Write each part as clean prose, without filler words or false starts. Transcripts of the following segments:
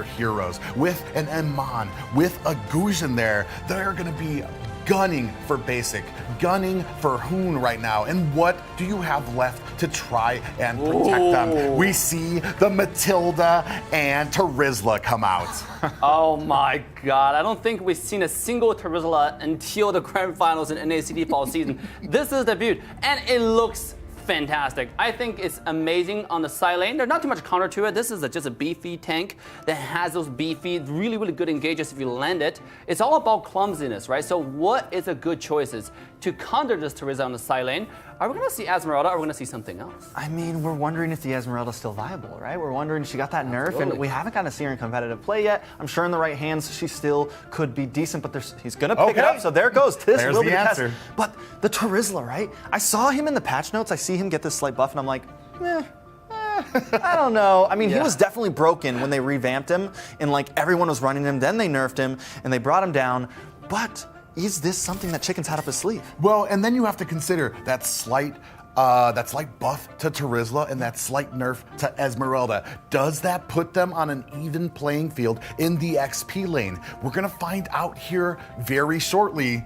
heroes. With an Emon, with a Guzhin there, they're going to be gunning for basic, gunning for Hoon right now. And what do you have left to try and protect them? We see the Matilda and Terizla come out. Oh my God, I don't think we've seen a single Terizla until the grand finals in NACT fall season. This is the debut, and it looks fantastic. I think it's amazing on the side lane. There's not too much counter to it. This is just a beefy tank that has those beefy, really, really good engages if you land it. It's all about clumsiness, right? So what is a good choices to counter this Terizla on the side lane? Are we going to see Esmeralda, or are we going to see something else? I mean, we're wondering if the Esmeralda's still viable, right? We're wondering, she got that nerf, and we haven't gotten to see her in competitive play yet. I'm sure in the right hands, she still could be decent, but he's going to pick it up, so there it goes. This will be the answer. Test. But the Terizla, right? I saw him in the patch notes. I see him get this slight buff, and I'm like, I don't know. I mean, he was definitely broken when they revamped him, and like everyone was running him. Then they nerfed him, and they brought him down. But is this something that Chicken's had up his sleeve? Well, and then you have to consider that slight buff to Terizla and that slight nerf to Esmeralda. Does that put them on an even playing field in the XP lane? We're gonna find out here very shortly.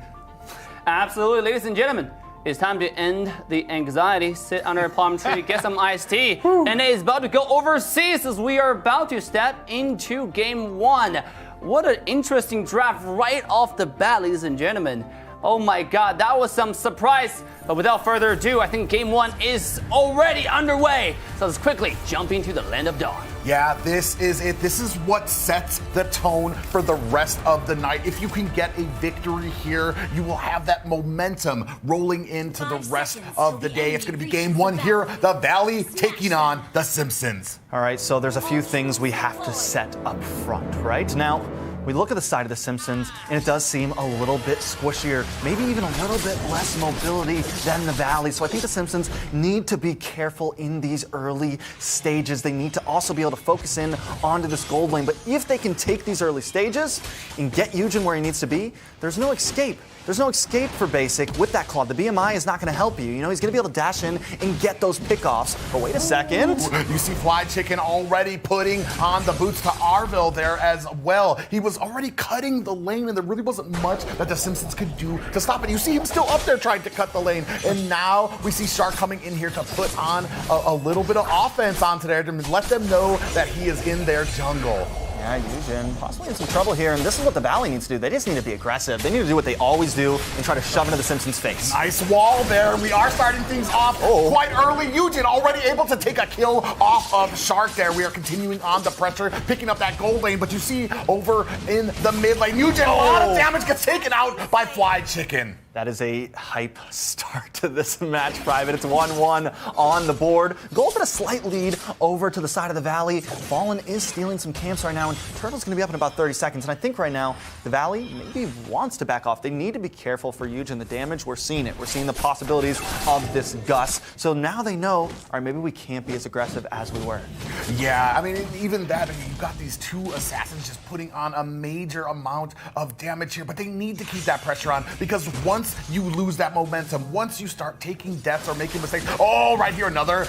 Absolutely, ladies and gentlemen. It's time to end the anxiety, sit under a palm tree, get some iced tea, and it is about to go overseas as we are about to step into game one. What an interesting draft right off the bat, ladies and gentlemen. Oh my God, that was some surprise. But without further ado, I think game one is already underway. So let's quickly jump into the Land of Dawn. Yeah, this is it. This is what sets the tone for the rest of the night. If you can get a victory here, you will have that momentum rolling into the rest of the day. It's going to be game one here. The Valley taking on the Simpsons. All right, so there's a few things we have to set up front, right? Now, we look at the side of the Simpsons, and it does seem a little bit squishier, maybe even a little bit less mobility than the Valley. So I think the Simpsons need to be careful in these early stages. They need to also be able to focus in onto this gold lane. But if they can take these early stages and get Eugen where he needs to be, there's no escape. There's no escape for Basic with that Claw. The BMI is not going to help you. You know, he's going to be able to dash in and get those pickoffs. But wait a second. You see Fly Chicken already putting on the boots to Arvil there as well. He was already cutting the lane, and there really wasn't much that the Simpsons could do to stop it. You see him still up there trying to cut the lane. And now we see Shark coming in here to put on a little bit of offense onto there to let them know that he is in their jungle. Yeah, Eugen possibly in some trouble here, and this is what the Valley needs to do. They just need to be aggressive. They need to do what they always do and try to shove into the Simpsons' face. Nice wall there. We are starting things off quite early. Eugen already able to take a kill off of Shark there. We are continuing on the pressure, picking up that gold lane, but you see over in the mid lane, Eugen, a lot of damage gets taken out by Fly Chicken. That is a hype start to this match, Private. It's 1-1 on the board. Gold at a slight lead over to the side of the Valley. Fallen is stealing some camps right now, and Turtle's going to be up in about 30 seconds. And I think right now, the Valley maybe wants to back off. They need to be careful for Eugen. The damage, we're seeing it. We're seeing the possibilities of this Gus. So now they know, all right, maybe we can't be as aggressive as we were. Yeah, I mean, even that, you've got these two assassins just putting on a major amount of damage here, but they need to keep that pressure on, because once you lose that momentum, once you start taking deaths or making mistakes, right here, another,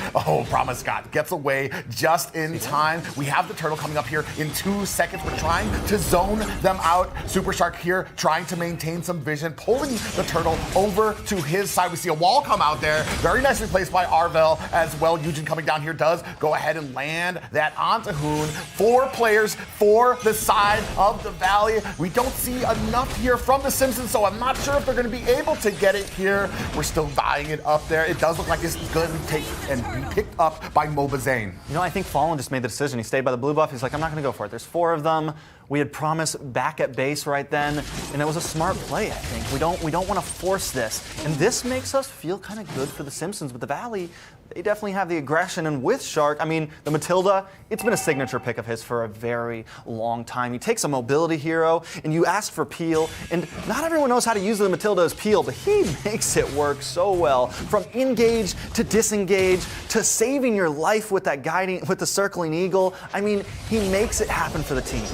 Promise Scott gets away just in time. We have the Turtle coming up here in 2 seconds. We're trying to zone them out. Super Shark here trying to maintain some vision, pulling the Turtle over to his side. We see a wall come out there. Very nicely placed by Arvel as well. Eugen coming down here does go ahead and land that onto Hoon. 4 players for the side of the Valley. We don't see enough here from the Simpsons, so I'm not sure if they're going to be able to get it here. We're still buying it up there. It does look like this is going to be taken and be picked up by Mobazane. You know, I think Fallen just made the decision. He stayed by the blue buff. He's like, I'm not going to go for it. There's 4 of them. We had promised back at base right then, and it was a smart play, I think. We don't want to force this. And this makes us feel kind of good for the Simpsons, but the Valley, they definitely have the aggression. And with Shark, I mean, the Matilda, it's been a signature pick of his for a very long time. He takes a mobility hero, and you ask for peel, and not everyone knows how to use the Matilda as peel, but he makes it work so well. From engage to disengage to saving your life with that guiding, with the circling eagle. I mean, he makes it happen for the team.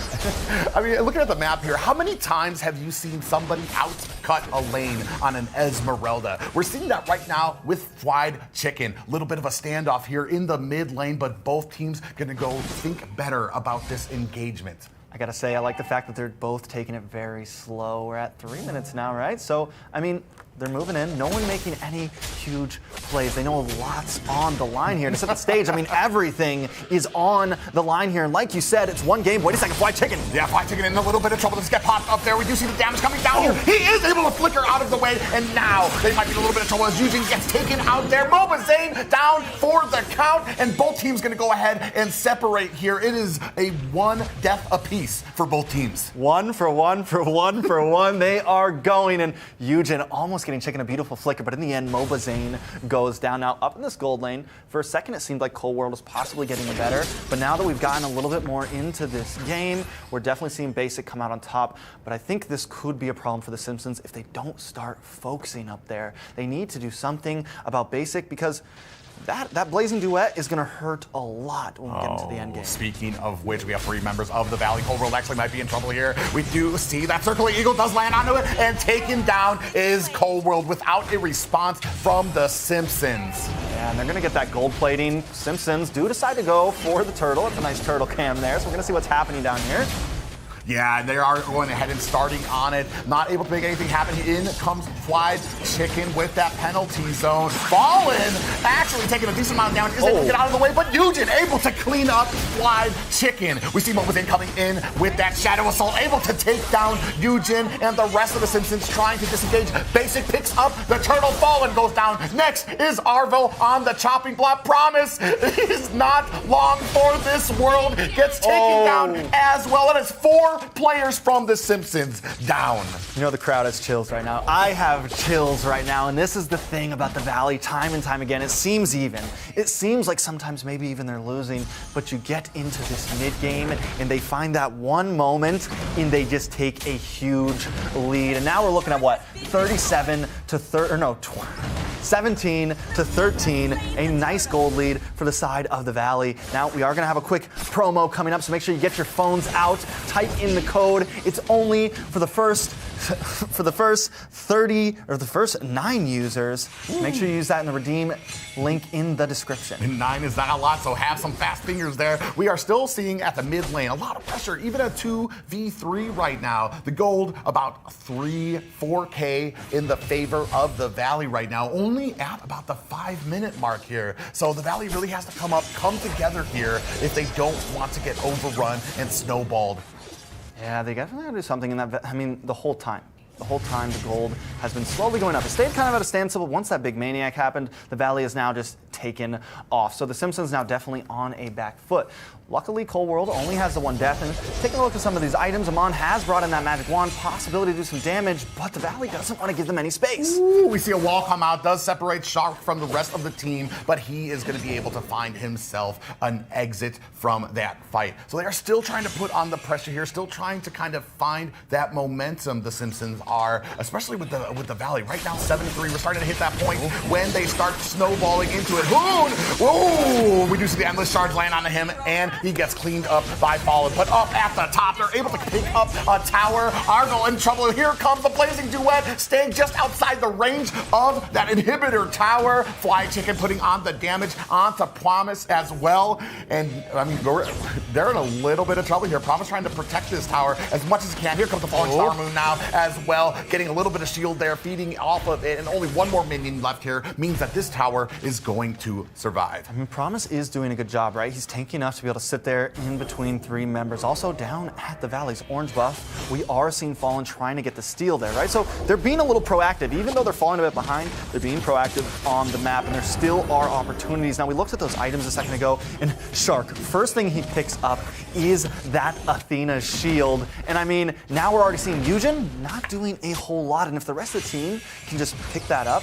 I mean, looking at the map here, how many times have you seen somebody outcut a lane on an Esmeralda? We're seeing that right now with Fried Chicken. Little little bit of a standoff here in the mid lane, but both teams gonna go think better about this engagement. I gotta say, I like the fact that they're both taking it very slow. We're at 3 minutes now, right? So, I mean, they're moving in. No one making any huge plays. They know lots on the line here. To set the stage, I mean, everything is on the line here. And like you said, it's one game. Wait a second, Fly Chicken. Yeah, Fly Chicken in a little bit of trouble. Let's get popped up there. We do see the damage coming down here. He is able to flicker out of the way, and now they might be in a little bit of trouble as Eugene gets taken out there. Mobazane down for the count, and both teams gonna go ahead and separate here. It is a 1 death apiece for both teams. 1 for 1 for 1 for 1. They are going, and Eugene almost getting Chicken a beautiful flicker, but in the end, Mobazane goes down. Now up in this gold lane, for a second it seemed like Cold World was possibly getting better, but now that we've gotten a little bit more into this game, we're definitely seeing Basic come out on top. But I think this could be a problem for the Simpsons if they don't start focusing up there. They need to do something about Basic, because that Blazing Duet is going to hurt a lot when we get into the end game. Speaking of which, we have 3 members of the Valley. Cold World actually might be in trouble here. We do see that Circling Eagle does land onto it, and taken down is Cold World without a response from the Simpsons. Yeah, and they're going to get that gold plating. Simpsons do decide to go for the turtle. It's a nice turtle cam there, so we're going to see what's happening down here. Yeah, they are going ahead and starting on it. Not able to make anything happen. In comes Fly Chicken with that penalty zone. Fallen, actually taking a decent amount of damage. Is able to get out of the way, but Eugene able to clean up Fly Chicken. We see Mobazane coming in with that Shadow Assault, able to take down Eugene and the rest of the Simpsons trying to disengage. Basic picks up the turtle. Fallen goes down. Next is Arvo on the chopping block. Promise is not long for this world. Gets taken down as well. It is 4 players from The Simpsons down. You know the crowd has chills right now. I have chills right now, and this is the thing about the Valley time and time again. It seems even. It seems like sometimes maybe even they're losing, but you get into this mid-game, and they find that one moment, and they just take a huge lead. And now we're looking at what? 37 to 30, or no, 17 to 13, a nice gold lead for the side of the Valley. Now we are going to have a quick promo coming up, so make sure you get your phones out, type in the code. It's only for the first 30 or the first 9 users. Make sure you use that in the redeem link in the description. And 9 is not a lot, so have some fast fingers there. We are still seeing at the mid lane a lot of pressure, even a 2v3 right now. The gold about 4K in the favor of the Valley right now, only at about the 5-minute mark here. So the Valley really has to come together here if they don't want to get overrun and snowballed. Yeah, they definitely gotta do something in that. I mean, the whole time. The whole time the gold has been slowly going up. It stayed kind of at a standstill, but once that big maniac happened, the Valley is now just taken off. So the Simpsons now definitely on a back foot. Luckily, Cold World only has the 1 death, and taking a look at some of these items, Amon has brought in that magic wand, possibility to do some damage, but the Valley doesn't want to give them any space. Ooh, we see a wall come out, does separate Shark from the rest of the team, but he is going to be able to find himself an exit from that fight. So they are still trying to put on the pressure here, still trying to kind of find that momentum, the Simpsons are, especially with the Valley. Right now, 7-3, we're starting to hit that point when they start snowballing into it. Ooh, we do see the endless charge land onto him, and he gets cleaned up by Fallen. But up at the top, they're able to pick up a tower. Argo in trouble. Here comes the Blazing Duet, staying just outside the range of that inhibitor tower. Fly Chicken putting on the damage onto Promise as well. And, I mean, they're in a little bit of trouble here. Promise trying to protect this tower as much as he can. Here comes the Falling Star Moon now as well, getting a little bit of shield there, feeding off of it, and only 1 more minion left here means that this tower is going to survive. I mean, Promise is doing a good job, right? He's tanky enough to be able to sit there in between 3 members. Also down at the Valley's orange buff, we are seeing Fallen trying to get the steal there, right? So they're being a little proactive. Even though they're falling a bit behind, they're being proactive on the map, and there still are opportunities. Now, we looked at those items a second ago, and Shark, first thing he picks up is that Athena shield. And I mean, now we're already seeing Eugene not doing a whole lot, and if the rest of the team can just pick that up,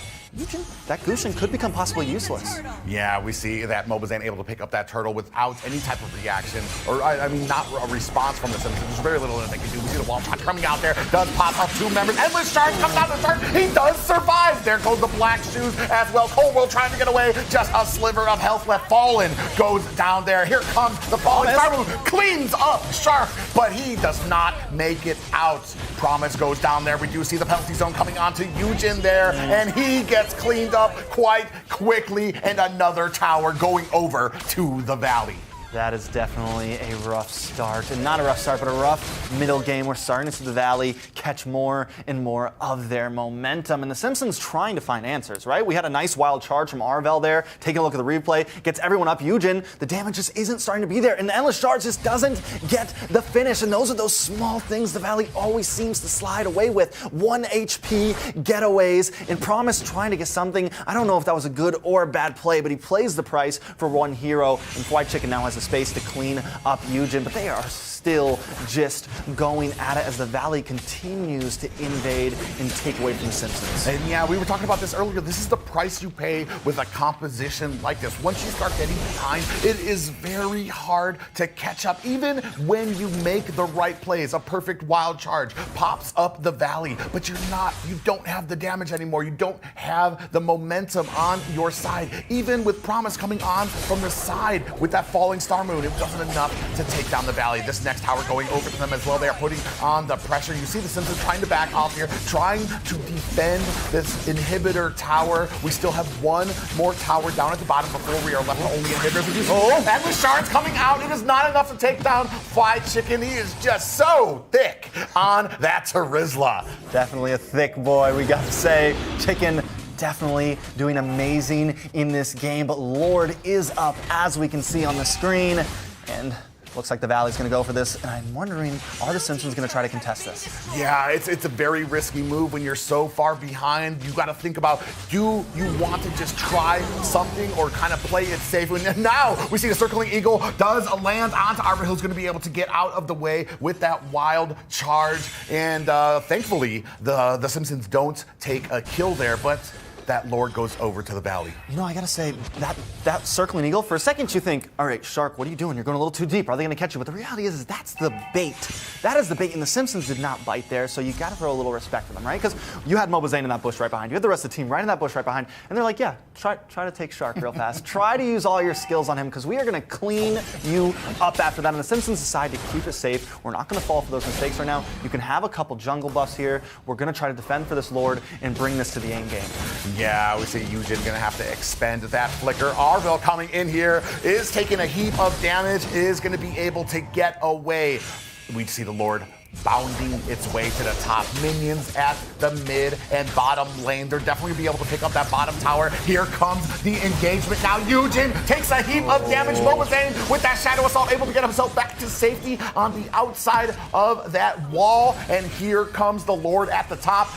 that Gushin could become possibly useless. Yeah, we see that Mobazane able to pick up that turtle without any type of reaction, or I mean, not a response from the Simpsons. There's very little that they can do. We see the wall shot coming out there, does pop up 2 members. Endless Charge comes out the turn. He does survive. There goes the Black Shoes as well. Cold World trying to get away. Just a sliver of health left. Fallen goes down there. Here comes the Falling Star Moon. Cleans up Shark, but he does not make it out. Promise goes down there. We do see the penalty zone coming onto Eugene there, and he gets cleaned up. quite quickly, and another tower going over to the Valley. That is definitely a rough start. And not a rough start, but a rough middle game. We're starting to see the Valley catch more and more of their momentum. And the Simpsons trying to find answers, right? We had a nice wild charge from Arvel there. Taking a look at the replay. Gets everyone up. Eugen, the damage just isn't starting to be there. And the Endless Charge just doesn't get the finish. And those are those small things the Valley always seems to slide away with. 1 HP getaways. And Promise trying to get something. I don't know if that was a good or a bad play, but he plays the price for one hero. And White Chicken now has a space to clean up Eugen, but they are still just going at it as the Valley continues to invade and take away from the Simpsons. And yeah, we were talking about this earlier. This is the price you pay with a composition like this. Once you start getting behind, it is very hard to catch up, even when you make the right plays. A perfect wild charge pops up the Valley, but you don't have the damage anymore. You don't have the momentum on your side. Even with Promise coming on from the side with that falling star moon, it wasn't enough to take down the Valley. This next tower going over to them as well. They are putting on the pressure. You see the Simpsons trying to back off here, trying to defend this inhibitor tower. We still have one more tower down at the bottom before we are left with only inhibitors. And the shards coming out. It is not enough to take down Fried Chicken. He is just so thick on that Terizla. Definitely a thick boy, we got to say. Chicken definitely doing amazing in this game, but Lord is up, as we can see on the screen, and looks like the Valley's going to go for this, and I'm wondering, are the Simpsons going to try to contest this? Yeah, it's a very risky move when you're so far behind. You got to think about, do you want to just try something or kind of play it safe? And now we see the Circling Eagle does land onto Arvel, who's going to be able to get out of the way with that wild charge. And thankfully, the Simpsons don't take a kill there, but that Lord goes over to the Valley. You know, I gotta say, that Circling Eagle, for a second you think, all right, Shark, what are you doing? You're going a little too deep. Are they gonna catch you? But the reality is that's the bait. That is the bait, and the Simpsons did not bite there, so you gotta throw a little respect to them, right? Because you had Mobazane in that bush right behind you. You had the rest of the team right in that bush right behind, and they're like, yeah, try to take Shark real fast. Try to use all your skills on him, because we are gonna clean you up after that. And the Simpsons decide to keep it safe. We're not gonna fall for those mistakes right now. You can have a couple jungle buffs here. We're gonna try to defend for this Lord and bring this to the end game. Yeah, we see Eugen gonna have to expend that flicker. Arvel coming in here is taking a heap of damage, is gonna be able to get away. We see the Lord bounding its way to the top. Minions at the mid and bottom lane. They're definitely gonna be able to pick up that bottom tower. Here comes the engagement. Now Eugen takes a heap of damage. Mobazane with that Shadow Assault able to get himself back to safety on the outside of that wall. And here comes the Lord at the top.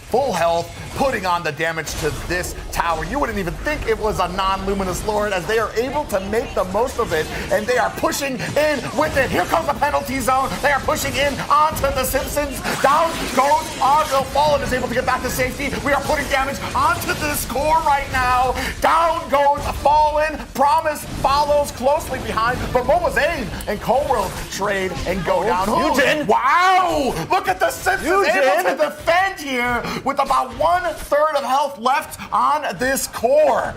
Full health, putting on the damage to this tower. You wouldn't even think it was a non-luminous Lord, as they are able to make the most of it, and they are pushing in with it. Here comes the penalty zone. They are pushing in onto the Simpsons. Down goes Arvel. Fallen is able to get back to safety. We are putting damage onto this core right now. Down goes Fallen. Promise follows closely behind, but Mobazane and Coldworld trade and go down. Eugen! Wow! Look at the Simpsons able to defend here with about 1/3 of health left on this core.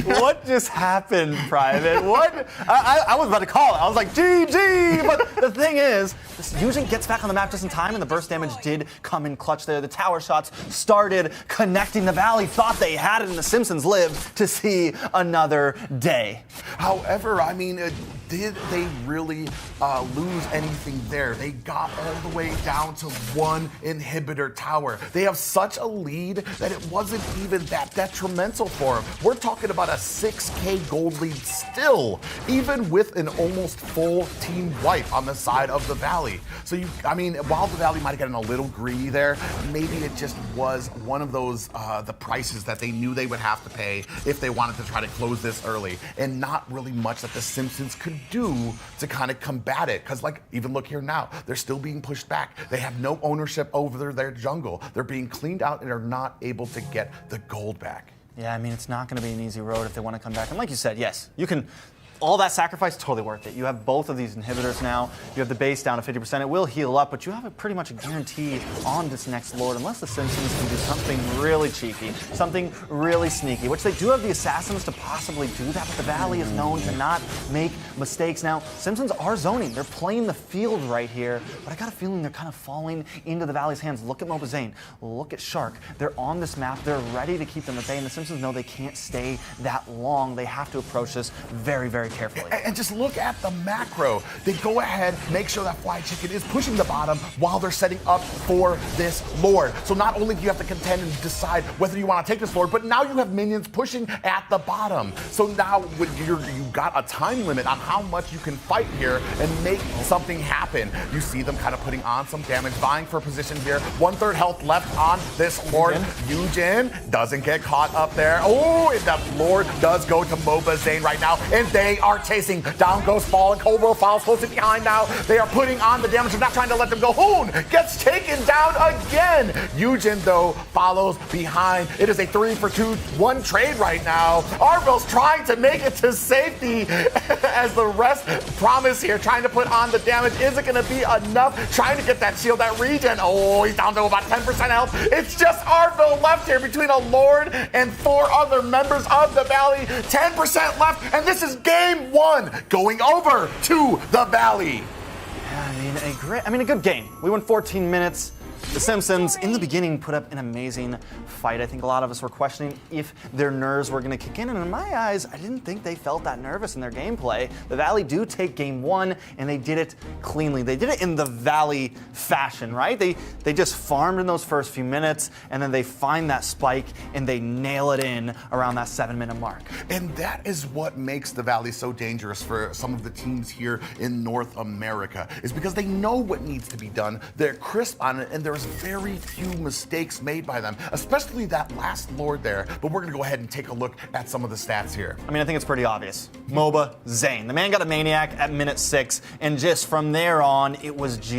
What just happened, Private? What? I was about to call it. I was like, GG! But the thing is, Eugen gets back on the map just in time, and the burst damage did come in clutch there. The tower shots started connecting. The Valley thought they had it, and the Simpsons lived to see another day. However, I mean, did they really lose anything there? They got all the way down to one inhibitor tower. They have such a lead that it wasn't even that detrimental for them. We're talking about a 6K gold lead still, even with an almost full team wipe on the side of the Valley. So while the Valley might have gotten a little greedy there, maybe it just was one of those the prices that they knew they would have to pay if they wanted to try to close this early, and not really much that the Simpsons could do to kind of combat it. Because even look here now, they're still being pushed back. They have no ownership over their jungle. They're being cleaned out and are not able to get the gold back. Yeah, I mean, it's not going to be an easy road if they want to come back. And like you said, yes, you can all that sacrifice, totally worth it. You have both of these inhibitors now. You have the base down to 50%. It will heal up, but you have pretty much a guarantee on this next Lord, unless the Simpsons can do something really cheeky, something really sneaky, which they do have the Assassins to possibly do that, but the Valley is known to not make mistakes. Now, Simpsons are zoning. They're playing the field right here, but I got a feeling they're kind of falling into the Valley's hands. Look at Mobazane. Look at Shark. They're on this map. They're ready to keep them at bay, and the Simpsons know they can't stay that long. They have to approach this very, very carefully. And just look at the macro. They go ahead, make sure that Fly Chicken is pushing the bottom while they're setting up for this Lord. So not only do you have to contend and decide whether you want to take this Lord, but now you have minions pushing at the bottom. So now you've got a time limit on how much you can fight here and make something happen. You see them kind of putting on some damage, vying for position here. 1/3 health left on this Lord. Eugen doesn't get caught up there. Oh, and that Lord does go to Mobazane right now, and they are chasing. Down goes Fall, and Cobra follows closely behind now. They are putting on the damage. They're not trying to let them go. Hoon gets taken down again. Eugen, though, follows behind. It is a 3-for-2-1 trade right now. Arville's trying to make it to safety as the rest promise here, trying to put on the damage. Is it going to be enough? Trying to get that shield, that regen. Oh, he's down to about 10% health. It's just Arville left here between a Lord and 4 other members of the Valley. 10% left, and this is game 1 going over to the Valley. Yeah, a good game. We won 14 minutes. The Simpsons, in the beginning, put up an amazing fight. I think a lot of us were questioning if their nerves were going to kick in, and in my eyes, I didn't think they felt that nervous in their gameplay. The Valley do take game 1, and they did it cleanly. They did it in the Valley fashion, right? They just farmed in those first few minutes, and then they find that spike, and they nail it in around that 7-minute mark. And that is what makes the Valley so dangerous for some of the teams here in North America, is because they know what needs to be done. They're crisp on it, and there's very few mistakes made by them, especially that last Lord there. But we're going to go ahead and take a look at some of the stats here. I think it's pretty obvious. Mobazane. The man got a Maniac at minute 6, and just from there on, it was G.